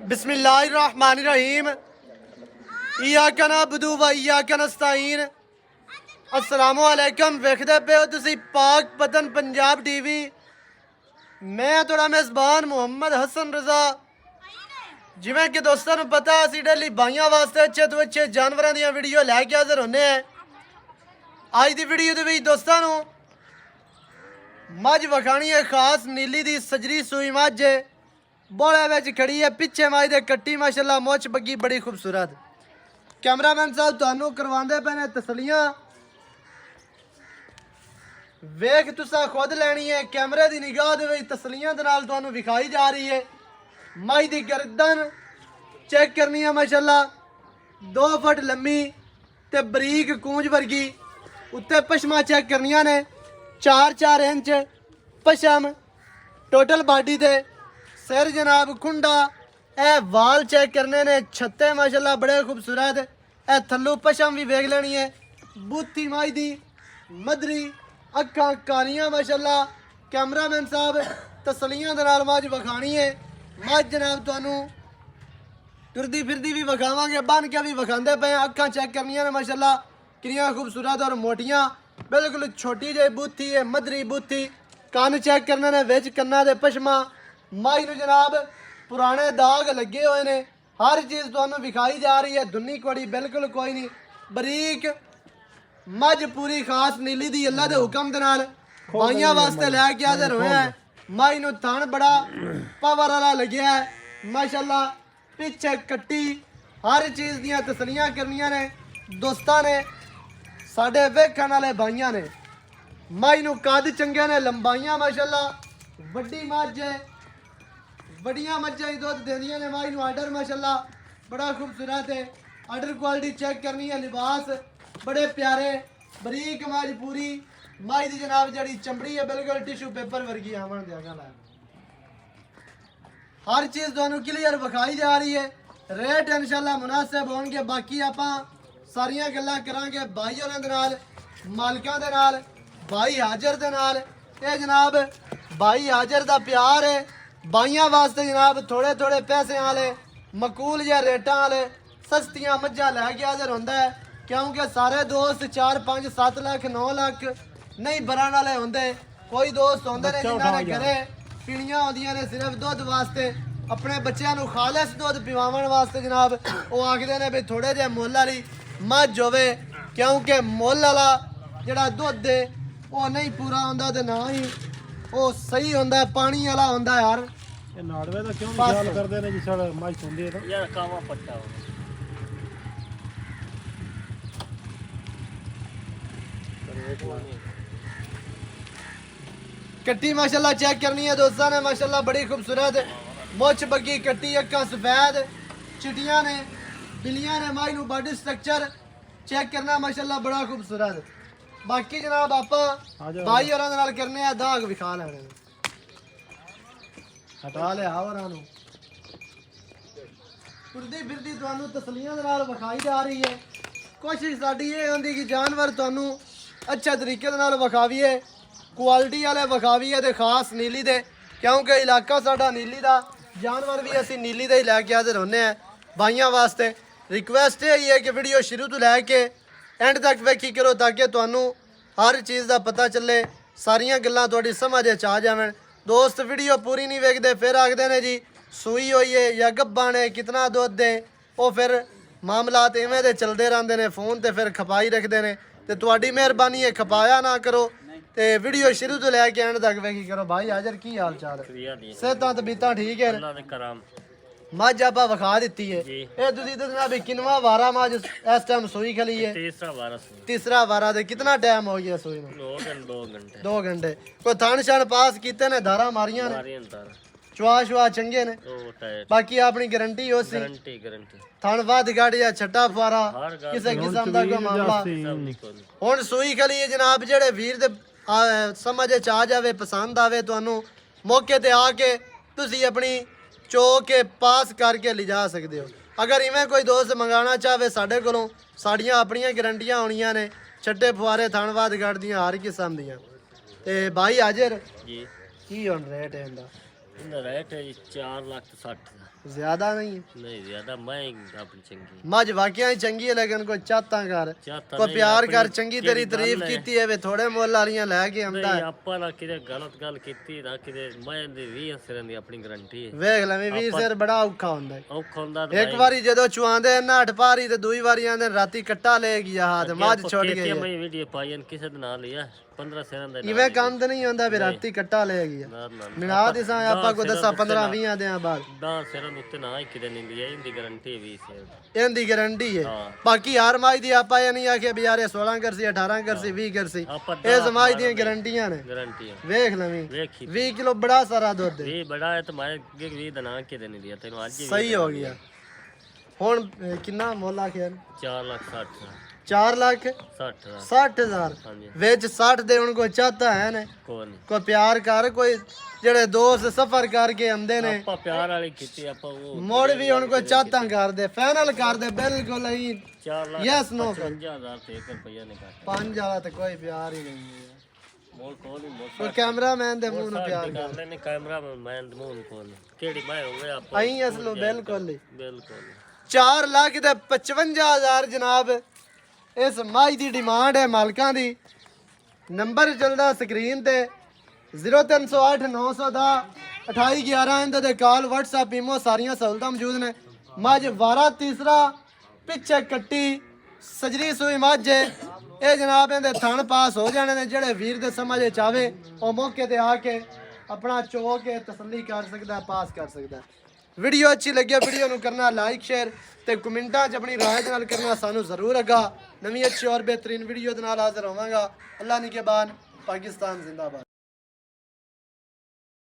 बिस्मिल्लाहिर्रहमानिर्रहीम इय्याका नअबुदु व इय्याका नस्तईन। अस्सलामु अलैकुम। वेखदे पे हो तुसी पाक पतन पंजाब टीवी। मैं थोड़ा मेज़बान मुहम्मद हसन रज़ा। जिवें कि दोस्तों नूं पता असीं डेली बाइयां वास्ते अच्छे तो अच्छे जानवरां दीयां वीडियो लैके हाज़र होने हैं। अज दी वीडियो दे विच दोस्तां नूं मझ वखाणी है, खास नीली दी सजरी सूई मझ है, बोले विच खड़ी है। पिछे मझ दे कट्टी माशाल्लाह मुछ बग्गी बड़ी खूबसूरत। कैमरामैन साहब तुहानूं करवांदे पे ने तसलियां, वेख तुसा खुद लैनी है। कैमरे दी निगाह दे विच तसलियां दे नाल तुहानूं विखाई जा रही है। मझ दी गर्दन चेक करनी है माशाल्लाह 2 फुट लम्मी ते बरीक कूंज वर्गी। उत्ते पशमा चेक करनियां ने 4-4 इंच पशम टोटल बॉडी दे। सिर जनाब खुंडा। ए वाल चेक करने ने, छत्ते माशाल्लाह बड़े खूबसूरत। ए थल्लू पशम भी वेख लेनी है। बूथी माई दी मदरी, अक्खां कालियां माशाल्लाह। कैमरामैन साहब तसलियां दे नाल मझ वखाणी है। मझ जनाब तुहानूं तुरदी फिरदी भी वखावांगे, बन के भी वखांदे पे। अक्खां चेक करनियां ने माशाल्लाह कितनियां खूबसूरत और मोटियां, बिल्कुल छोटी जी बूथी है, मदरी बूथी। कन चेक करने ने, विच कन्ना दे पशमा। माई नूं जनाब पुराने दाग लगे हुए ने। हर चीज़ तुहानूं विखाई जा रही है। दुन्नी कोड़ी बिल्कुल कोई नहीं, बरीक मझ पूरी खास नीली दी अल्लाह दे हुक्म दे नाल बाइयां वास्ते लैके हाज़र होए हैं। माई नूं थण बड़ा पावर वाला लग्या है माशाल्लाह। पिछे कट्टी हर चीज़ दियां तसलियां करनियां ने दोस्तां ने, साडे वेखण वाले भाइयां ने। माई नूं कद चंगे ने, लंबाइयां माशाल्लाह वड्डी मझ है। बड़ियां मझां ही दुध देंदियां ने। माई नूं आर्डर माशाल्लाह बड़ा खूबसूरत है। आर्डर क्वालिटी चेक करनी है। लिबास बड़े प्यारे, बरीक मझ पूरी। माई दी जनाब जड़ी चमड़ी है बिल्कुल टिशू पेपर वर्गी। आवन दिया गल है, हर चीज़ तुहानूं क्लियर विखाई जा रही है। रेट इंशाल्लाह मुनासिब होणगे। बाकी आपां सारियां गल्लां करांगे भाई होरां दे नाल, मालकां दे नाल, भाई हाजर दे नाल। ये जनाब भाई हाजर दा प्यार है। बाइयां वास्ते जनाब थोड़े थोड़े पैसे वाले मकूल या रेटां वाले सस्तियां मझां लैके हाज़र होंदा है। क्योंकि सारे दोस्त 4-5-7 लाख 9 लाख नहीं भरन वाले होंदे। कोई दोस्त होंदे ने जिन्हां ने घरे पीणियां होंदियां ने सिर्फ दुध वास्ते, अपने बच्चों को खालिस दुध पिवावन वास्ते। जनाब वो आखते ने भी थोड़े जे मुल वाली मझ होवे, क्योंकि मुल वाला जिहड़ा दुध है वो नहीं पूरा होंदा ते ना ही वो सही होंदा, पानी वाला होंदा। यार ये नाड़वे दा क्यों ख्याल करदे ने जिस वेले मझ सुंदी है? यार कावा पट्टा हो कट्टी माशाल्लाह चेक करनी है दोस्तों ने। माशाल्लाह बड़ी खूबसूरत मुछ बग्गी कट्टी, अक्खां सफेद चिटियां ने, बिलियां ने। माई नूं बॉडी स्ट्रक्चर चेक करना माशाल्लाह बड़ा खूबसूरत। बाकी जनाब आपां भाई होरां दे नाल करने आ दाग विखा लैणे। हटा लिया होरां नूं। तुरदी फिरदी तुहानूं तसलियां दे नाल विखाई जा रही है। कोशिश साडी ये होंदी कि जानवर तुहानूं अच्छे तरीके दे नाल विखावीए, क्वालिटी वाले विखावीए ते खास नीली दे। क्योंकि इलाका साडा नीली दा, जानवर भी असीं नीली दे ही लैके हाज़र होने हैं भाइयां वास्ते। रिक्वेस्ट यही है कि वीडियो शुरू तो लैके एंड तक वेखी करो ताकि तुहानूं हर चीज़ का पता चले, सारियां गल्लां तुहाडी समझ च आ जावन। दोस्त वीडियो पूरी नहीं वेखदे, फिर आखदे ने जी सूई होई है या गब्बा ने कितना दुध दे। वो फिर मामलात इवें दे चलते रहते हैं, फोन ते फिर खपाई रखते हैं। तो तुहाडी मेहरबानी है खपाया ना करो ते वीडियो शुरू तो लैके एंड तक वेखी करो। भाई हाजर की हाल चाल है? सेहतां तबीयतां ठीक है? मझ आपा विखा दी है। ये तुसीं दसना भी किनवा वारा मझ इस टाइम सूई खली है? तीसरा वारा। दे कितना टाइम हो गया सूई नूं? 2 घंटे। कोई थन शन पास कीते ने, धारा मारियां ने, चुआ शुआ चंगे ने? बाकी अपनी गारंटी हो सी? थन वध घट या छट्टा फुआरा किसी किस्म का कोई मामला हुण सूई खली है जनाब। जेड़े वीर दे समझ च आ जावे, पसंद आवे, तुहानूं मौके ते आके तुसीं अपनी चो के पास करके ले जा सकते हो। अगर इवें कोई दोस्त मंगाना चाहे साढ़े कोलों, साड़ियाँ अपनियां गारंटियां होनियां ने, छट्टे फुआरे थणवाद गढ़ दियां हर किस्म दियां। ते भाई हाजिर जी की हुण रेट है इनदा? रेट है जी 4,60,000 ज्यादा नहीं है नहीं ज्यादा मैं अपनी चंगी मज वाकई ही चंगी है लेकिन कोई चाहता कर चाहता कोई नहीं, प्यार अपनी कर चंगी तेरी जेह्ड़ी तारीफ गल्ल है। कीती है वे थोड़े मुੱਲ वालियां लेके आंदा नहीं है ਆਪਾਂ ਨਾ ਕਿਤੇ ਗਲਤ ਗੱਲ ਕੀਤੀ ਨਾ ਕਿਤੇ ਮੈਂ ਦੀ 20 ਸਿਰਾਂ ਦੀ ਆਪਣੀ ਗਾਰੰਟੀ ਹੈ ਵੇਖ ਲੈ ਵੀ ਸਿਰ ਬੜਾ ਔਖਾ ਹੁੰਦਾ ਹੈ ਔਖਾ ਹੁੰਦਾ ਇੱਕ ਵਾਰੀ ਜਦੋਂ ਚੁਆਂਦੇ ਨਾ ਅਠ ਪਾਰੀ ਤੇ ਦੂਈ ਵਾਰੀ ਆਂਦੇ ਰਾਤੀ ਕੱਟਾ ਲੈ ਗਿਆ ਹੱਥ ਮੱਝ ਛੁੱਟ ਗਈ ਮੈਂ ਵੀਡੀਓ ਪਾਈ ਨੇ ਕਿਸੇ ਦੇ ਨਾਲ ਲਿਆ 15 ਸਿਰਾਂ ਦੇ ਨਾਲ ਇਵੇਂ ਕੰਮ ਤੇ ਨਹੀਂ ਹੁੰਦਾ ਵੀ ਰਾਤੀ ਕੱਟਾ ਲੈ ਗਿਆ ਨਾ ਮਿਲਾ ਦਿਸਾਂ ਆਪਾਂ ਕੋ ਦੱਸਾਂ 15 20 ਦਿਆਂ ਬਾਅਦ 10 ਸਿਰਾਂ ਦੇ ਉੱਤੇ ਨਾ ਹੀ ਕਿਤੇ ਨਹੀਂ ਲਿਆ ਇਹਦੀ ਗਾਰੰਟੀ 20 ਸਿਰ ਇਹਦੀ ਗਾਰੰਟੀ ਹੈ ਹਾਂ। ਬਾਕੀ ਹਰ ਮਾਈ ਦੀ ਆਪਾਂ ਇਹ ਨਹੀਂ ਆਖਿਆ ਵੀ ਯਾਰ ਇਹ 16 ਕਰਸੀ 18 ਕਰਸੀ 20 ਕਰਸੀ ਆਪਾਂ ਇਹ ਸਮਾਜ ਦੀਆਂ ਗਾਰੰਟੀਆਂ ਨੇ ਗਾਰੰਟੀ ਹੈ ਵੇਖ ਲਵੀਂ ਵੇਖੀ 20 ਕਿਲੋ ਬੜਾ ਸਾਰਾ ਦੁੱਧ ਹੈ 20 ਬੜਾ ਹੈ ਤੇ ਮੈਂ ਅੱਗੇ 20 ਦਾ ਨਾ ਕਿਤੇ ਨਹੀਂ ਲਿਆ ਤੈਨੂੰ ਅੱਜ ਹੀ ਸਹੀ ਹੋ ਗਿਆ ਹੁਣ ਕਿੰਨਾ ਮੁੱਲ ਆਖਿਆ 4 ਲੱਖ 60 4 ਲੱਖ 60 ਦਾ 60,000 ਹਾਂਜੀ ਵਿੱਚ 60 ਦੇ ਹੁਣ ਕੋਈ ਚਾਹਤਾ ਹੈ ਨੇ ਕੋਈ ਨਹੀਂ ਕੋਈ ਪਿਆਰ ਕਰ ਕੋਈ ਜਿਹੜੇ ਦੋਸਤ ਸਫਰ ਕਰਕੇ ਆਉਂਦੇ ਨੇ ਆਪਾਂ ਪਿਆਰ ਵਾਲੀ ਕੀਤੀ ਆਪਾਂ ਉਹ ਮੋੜ ਵੀ ਹੁਣ ਕੋਈ ਚਾਹਤਾ ਕਰਦੇ ਫਾਈਨਲ ਕਰਦੇ ਬਿਲਕੁਲ ਹੀ 4 ਲੱਖ ਯੈਸ ਨੋ 50,000 ਤੇ 1 ਰੁਪਇਆ ਨਹੀਂ ਕੱਟ 5 ਵਾਲਾ ਤੇ ਕੋਈ ਪਿਆਰ ਹੀ ਨਹੀਂ ਹੈ ਮੋਲ ਕੋਲ ਹੀ ਮੋਲ ਕੋਈ ਕੈਮਰਾਮੈਨ ਦੇ ਮੂੰਹ ਨੂੰ ਪਿਆਰ ਕਰ ਕਰ ਲੈਨੇ ਕੈਮਰਾ ਮੈਂ ਮੂੰਹ ਕੋਲ ਕਿਹੜੀ ਮੈਂ ਹੋ ਗਿਆ ਆਪਾਂ ਅਹੀਂ ਅਸਲੋਂ ਬਿਲਕੁਲ ਹੀ ਬਿਲਕੁਲ 4 ਲੱਖ ਤੇ 55,000 ਜਨਾਬ ਇਸ ਮਾਈ ਦੀ ਡਿਮਾਂਡ ਹੈ ਮਾਲਕਾਂ ਦੀ ਨੰਬਰ ਚੱਲਦਾ ਸਕਰੀਨ ਤੇ 0308 910 2811 ਇਹਦੇ ਤੇ ਕਾਲ WhatsApp ਈਮੋ ਸਾਰੀਆਂ ਸਹੂਲਤਾਂ ਮੌਜੂਦ ਨੇ ਮੱਝ ਵਾਰਾ ਤੀਸਰਾ ਪਿੱਛੇ ਕੱਟੀ ਸਜਰੀ ਸੂਈ ਮੱਝ ਹੈ ਇਹ ਜਨਾਬ ਇਹਦੇ ਥਣ ਪਾਸ ਹੋ ਜਾਣੇ ਨੇ ਜਿਹੜੇ ਵੀਰ ਦੇ ਸਮਝ ਚ ਆਵੇ ਉਹ ਮੌਕੇ ਤੇ ਆ ਕੇ ਆਪਣਾ ਚੋ ਕੇ ਤਸੱਲੀ ਕਰ ਸਕਦਾ ਪਾਸ ਕਰ ਸਕਦਾ ਵੀਡੀਓ ਅੱਛੀ ਲੱਗਿਆ ਵੀਡੀਓ ਨੂੰ ਕਰਨਾ ਲਾਈਕ ਸ਼ੇਅਰ ਤੇ ਕਮੈਂਟਾਂ 'ਚ ਆਪਣੀ ਰਾਏ ਦੇ ਨਾਲ ਕਰਨਾ ਸਾਨੂੰ ਜ਼ਰੂਰ ਅਗਾ ਨਵੀਂ ਅੱਛੀ ਔਰ ਬਿਹਤਰੀਨ ਵੀਡੀਓ ਦੇ ਨਾਲ ਹਾਜ਼ਰ ਹੋਵਾਂਗਾ ਅੱਲਾ ਨਿਗਹਿਬਾਨ ਪਾਕਿਸਤਾਨ ਜ਼ਿੰਦਾਬਾਦ